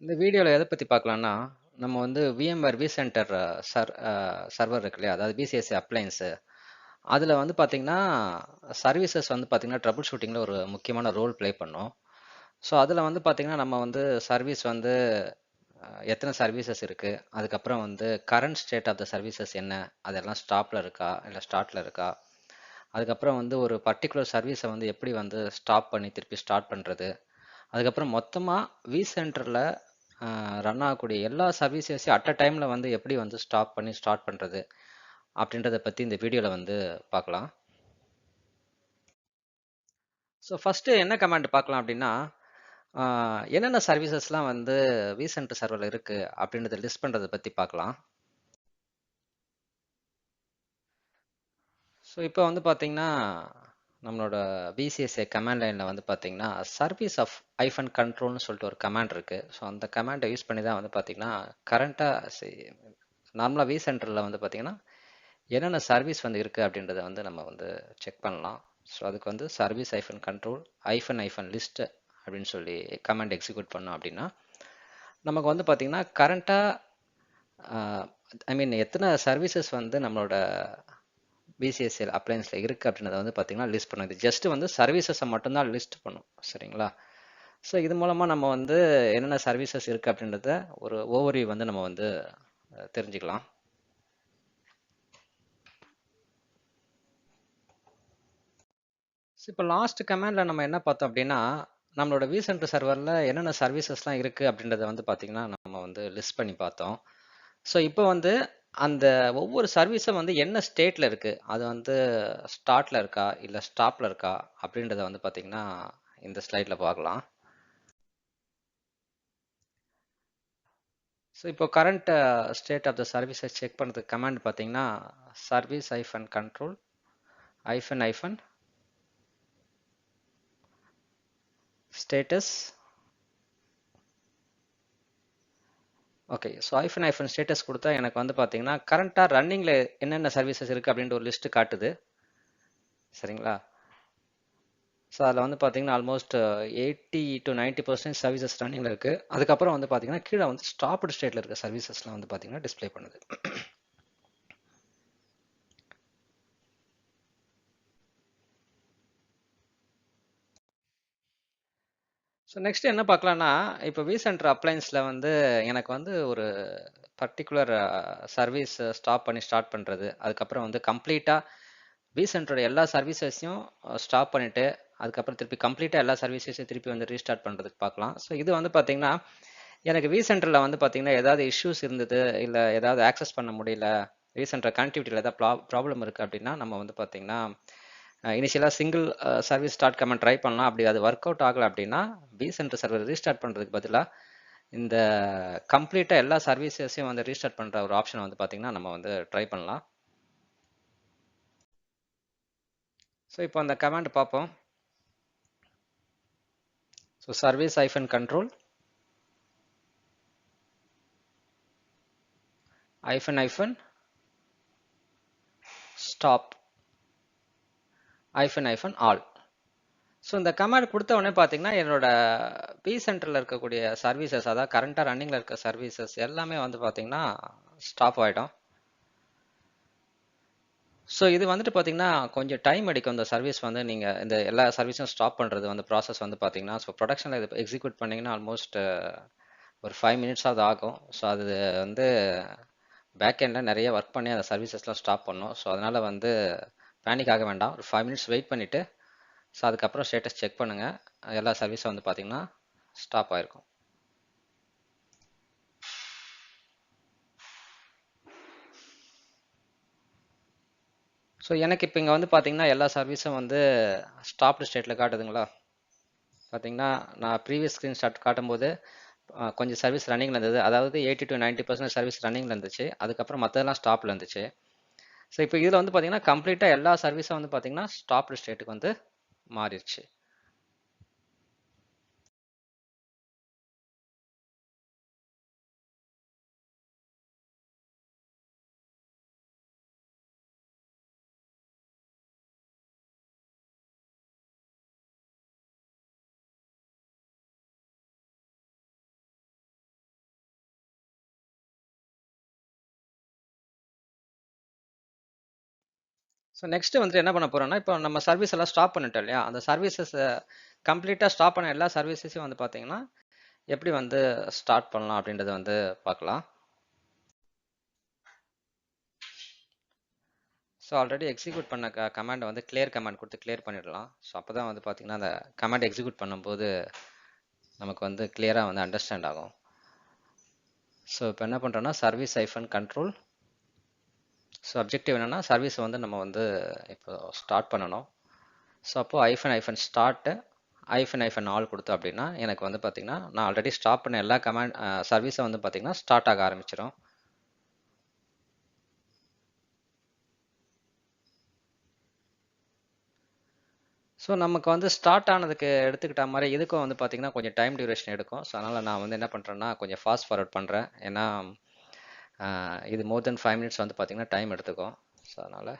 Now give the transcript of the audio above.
இந்த வீடியோல எத பத்தி பார்க்கலாம்னா, நம்ம வந்து VMware vCenter சர்வர் இருக்கு இல்லையா? அதாவது VCSA அப்ளையன்ஸ். அதுல வந்து பார்த்தீங்கன்னா, சர்வீசஸ் வந்து பார்த்தீங்கன்னா, ட்ரபிள் ஷூட்டிங்ல ஒரு முக்கியமான ரோல் ப்ளே பண்ணும். ஸோ அதுல வந்து பார்த்தீங்கன்னா, நம்ம வந்து சர்வீஸ் வந்து எத்தன சர்வீசஸ் இருக்கு? அதுக்கப்புறம் வந்து current state of the services என்ன? அதெல்லாம் ஸ்டாப்ல இருக்கா? இல்ல ஸ்டார்ட்ல இருக்கா? அதுக்கப்புறம் வந்து ஒரு பர்ட்டிகுலர் சர்வீஸ வந்து எப்படி வந்து ஸ்டாப் பண்ணி திருப்பி ஸ்டார்ட் பண்றது? அதுக்கப்புறம் மொத்தமா vCenterல ரன் ஆகக்கூடிய எல்லா சர்வீசஸையும் அட் அ டைம்ல வந்து எப்படி வந்து ஸ்டாப் பண்ணி ஸ்டார்ட் பண்றது? அப்படின்றத பத்தி இந்த வீடியோல வந்து பார்க்கலாம். ஸோ ஃபர்ஸ்ட் என்ன கமாண்ட் பார்க்கலாம் அப்படின்னா, என்னென்ன சர்வீசஸ்லாம் வந்து vCenter சர்வர்ல இருக்கு அப்படின்றத லிஸ்ட் பண்றத பத்தி பார்க்கலாம். ஸோ இப்போ வந்து பார்த்தீங்கன்னா, நம்மளோட VCSA கமாண்ட் லைன்ல வந்து பார்த்தீங்கன்னா, சர்வீஸ் ஆஃப் ஐஃபன் கண்ட்ரோல்னு சொல்லிட்டு ஒரு கமாண்ட் இருக்கு. ஸோ அந்த கமாண்டை யூஸ் பண்ணி தான் வந்து பார்த்தீங்கன்னா, கரண்டா நார்மலா vCenterல வந்து பார்த்தீங்கன்னா, என்னென்ன சர்வீஸ் வந்து இருக்கு அப்படின்றத வந்து நம்ம வந்து செக் பண்ணலாம். ஸோ அதுக்கு வந்து சர்வீஸ் ஐஃபன் கண்ட்ரோல் ஐஃபன் ஐஃபன் லிஸ்ட் அப்படின்னு சொல்லி கமாண்ட் எக்ஸிக்யூட் பண்ணோம் அப்படின்னா, நமக்கு வந்து பார்த்தீங்கன்னா, கரண்டா ஐ மீன் எத்தனை சர்வீசஸ் வந்து நம்மளோட பிசிஎஸ்எல் அப்ளையன்ஸ்ல இருக்கு அப்படின்றத வந்து பார்த்தீங்கன்னா லிஸ்ட் பண்ணும். இது ஜஸ்ட் வந்து சர்வீசஸை மட்டும்தான் லிஸ்ட் பண்ணும். சரிங்களா? ஸோ இது மூலமா நம்ம வந்து என்னென்ன சர்வீசஸ் இருக்கு அப்படின்றத ஒரு ஓவர்வியூ வந்து நம்ம வந்து தெரிஞ்சுக்கலாம். இப்போ லாஸ்ட் கமாண்ட்ல நம்ம என்ன பார்த்தோம் அப்படின்னா, நம்மளோட vCenter சர்வர்ல என்னென்ன சர்வீசஸ்லாம் இருக்கு அப்படின்றத வந்து பார்த்தீங்கன்னா நம்ம வந்து லிஸ்ட் பண்ணி பார்த்தோம். ஸோ இப்போ வந்து அந்த ஒவ்வொரு சர்வீஸும் வந்து என்ன ஸ்டேட்ல இருக்கு, அது வந்து ஸ்டார்ட்ல இருக்கா இல்ல ஸ்டாப்ல இருக்கா அப்படின்றத வந்து பார்த்தீங்கன்னா இந்த ஸ்லைட்ல பார்க்கலாம். ஸோ இப்போ கரண்ட் ஸ்டேட் ஆஃப் த சர்வீஸை செக் பண்ணுறதுக்கு கமாண்ட் பார்த்தீங்கன்னா, சர்வீஸ் ஐஃபன் கண்ட்ரோல் ஐஃபன் ஐஃபன் ஸ்டேட்டஸ். ஓகே. ஸோ ஐஃபன் ஐஃபன் ஸ்டேட்டஸ் கொடுத்தா எனக்கு வந்து பார்த்தீங்கன்னா கரண்ட்டாக ரன்னிங்கில் என்னென்ன சர்வீசஸ் இருக்குது அப்படின்ற ஒரு லிஸ்ட்டு காட்டுது. சரிங்களா? ஸோ அதில் வந்து பார்த்தீங்கன்னா ஆல்மோஸ்ட் 80 to 90% சர்வீசஸ் ரன்னிங்கில் இருக்குது. அதுக்கப்புறம் வந்து பார்த்தீங்கன்னா கீழே வந்து ஸ்டாப்டு ஸ்டேட்டில் இருக்க சர்வீசஸ்லாம் வந்து பார்த்தீங்கன்னா டிஸ்ப்ளே பண்ணுது. ஸோ நெக்ஸ்ட் என்ன பார்க்கலாம்னா, இப்போ vCenter அப்ளையன்ஸில் வந்து எனக்கு வந்து ஒரு பர்டிகுலர் சர்வீஸ் ஸ்டாப் பண்ணி ஸ்டார்ட் பண்ணுறது, அதுக்கப்புறம் வந்து கம்ப்ளீட்டாக vCenterோட எல்லா சர்வீசஸையும் ஸ்டாப் பண்ணிவிட்டு அதுக்கப்புறம் திருப்பி கம்ப்ளீட்டாக எல்லா சர்வீசஸையும் திருப்பி வந்து ரீஸ்டார்ட் பண்ணுறதுக்கு பார்க்கலாம். ஸோ இது வந்து பார்த்தீங்கன்னா எனக்கு vCenterல வந்து பார்த்தீங்கன்னா ஏதாவது இஷ்யூஸ் இருந்தது, இல்லை ஏதாவது ஆக்சஸ் பண்ண முடியல, vCenter கனெக்டிவிட்டியில் ஏதாவது ப்ராப்ளம் இருக்குது அப்படின்னா நம்ம வந்து பார்த்தீங்கன்னா இனிஷியலாக single service start comment try பண்ணலாம். அப்படி அது ஒர்க் அவுட் ஆகலை அப்படின்னா vCenter சர்வர் ரீஸ்டார்ட் பண்ணுறதுக்கு பதிலாக இந்த கம்ப்ளீட்டாக எல்லா சர்வீசஸையும் வந்து ரீஸ்டார்ட் பண்ணுற ஒரு ஆப்ஷனை வந்து பார்த்தீங்கன்னா நம்ம வந்து ட்ரை பண்ணலாம். ஸோ இப்போ அந்த கமாண்ட் பார்ப்போம். ஸோ சர்வீஸ் ஐஃபன் கண்ட்ரோல் ஐஃபன் ஐஃபன் ஸ்டாப் ஐஃபன் ஐஃபன் ஆல். ஸோ இந்த கமாண்ட் கொடுத்த உடனே பார்த்தீங்கன்னா என்னோட vCenterல இருக்கக்கூடிய சர்வீசஸ், அதாவது கரண்ட்டாக ரன்னிங்கில் இருக்க சர்வீசஸ் எல்லாமே வந்து பார்த்தீங்கன்னா ஸ்டாப் ஆகிடும். ஸோ இது வந்துட்டு பார்த்தீங்கன்னா கொஞ்சம் டைம் எடுக்கும். இந்த சர்வீஸ் வந்து நீங்கள் இந்த எல்லா சர்வீஸும் ஸ்டாப் பண்ணுறது வந்து ப்ராசஸ் வந்து பார்த்தீங்கன்னா, ஸோ ப்ரொடக்ஷனில் இது எக்ஸிக்யூட் பண்ணிங்கன்னா ஆல்மோஸ்ட் ஒரு 5 மினிட்ஸாவது ஆகும். ஸோ அது வந்து பேக் எண்டில் நிறைய ஒர்க் பண்ணி அந்த சர்வீசஸ்லாம் ஸ்டாப் பண்ணும். ஸோ அதனால் வந்து பேனிக் ஆக வேண்டாம். ஒரு 5 மினிட்ஸ் வெயிட் பண்ணிவிட்டு ஸோ அதுக்கப்புறம் ஸ்டேட்டஸ் செக் பண்ணுங்கள். எல்லா சர்வீஸும் வந்து பார்த்தீங்கன்னா ஸ்டாப் ஆகிருக்கும். ஸோ எனக்கு இப்போ இங்கே வந்து பார்த்தீங்கன்னா எல்லா சர்வீஸும் வந்து ஸ்டாப்டு ஸ்டேட்டில் காட்டுதுங்களா? பார்த்தீங்கன்னா நான் ப்ரீவியஸ் ஸ்க்ரீன்ஷாட் காட்டும்போது கொஞ்சம் சர்வீஸ் ரன்னிங்கில் இருந்தது. அதாவது 80 to 90% சர்வீஸ் ரன்னிங்கில் இருந்துச்சு. அதுக்கப்புறம் மற்றதெல்லாம் ஸ்டாப்பில் இருந்துச்சு. ஸோ இப்போ இதில் வந்து பார்த்தீங்கன்னா கம்ப்ளீட்டாக எல்லா சர்வீஸும் வந்து பார்த்தீங்கன்னா ஸ்டாப்டு ஸ்டேட்டுக்கு வந்து மாறிடுச்சு. ஸோ நெக்ஸ்ட் வந்துட்டு என்ன பண்ண போறோம்னா, இப்போ நம்ம சர்வீஸ் எல்லாம் ஸ்டாப் பண்ணிட்டோம் இல்லையா? அந்த சர்வீசஸ் கம்ப்ளீட்டா ஸ்டாப் பண்ண எல்லா சர்வீசஸையும் வந்து பார்த்தீங்கன்னா, எப்படி வந்து ஸ்டார்ட் பண்ணலாம் அப்படின்றத வந்து பார்க்கலாம். ஸோ ஆல்ரெடி எக்ஸிக்யூட் பண்ண கமாண்டை வந்து கிளியர் கமாண்ட் கொடுத்து கிளியர் பண்ணிடலாம். ஸோ அப்போ தான் வந்து பார்த்தீங்கன்னா அந்த கமாண்ட் எக்ஸிக்யூட் பண்ணும்போது நமக்கு வந்து கிளியராக வந்து அண்டர்ஸ்டாண்ட் ஆகும். ஸோ இப்போ என்ன பண்ணுறோன்னா சர்வீஸ் ஐஃபன் கண்ட்ரோல். ஸோ அப்ஜெக்டிவ் என்னென்னா சர்வீஸை வந்து நம்ம வந்து இப்போ ஸ்டார்ட் பண்ணணும். ஸோ அப்போது ஐஃபன் ஸ்டார்ட்டு ஐஃபன் ஆல் கொடுத்தோம் அப்படின்னா எனக்கு வந்து பார்த்தீங்கன்னா நான் ஆல்ரெடி ஸ்டாப் பண்ண எல்லா கமாண்ட் சர்வீஸை வந்து பார்த்தீங்கன்னா ஸ்டார்ட் ஆக ஆரம்பிச்சிடும். ஸோ நமக்கு வந்து ஸ்டார்ட் ஆனதுக்கு எடுத்துக்கிட்ட மாதிரி இதுக்கும் வந்து பார்த்தீங்கன்னா கொஞ்சம் டைம் டியூரேஷன் எடுக்கும். ஸோ அதனால் நான் வந்து என்ன பண்ணுறேன்னா கொஞ்சம் ஃபாஸ்ட் ஃபார்வர்ட் பண்ணுறேன். ஏன்னா இது மோர் தென் 5 மினிட்ஸ் வந்து பார்த்தீங்கன்னா டைம் எடுத்துக்கும். ஸோ அதனால்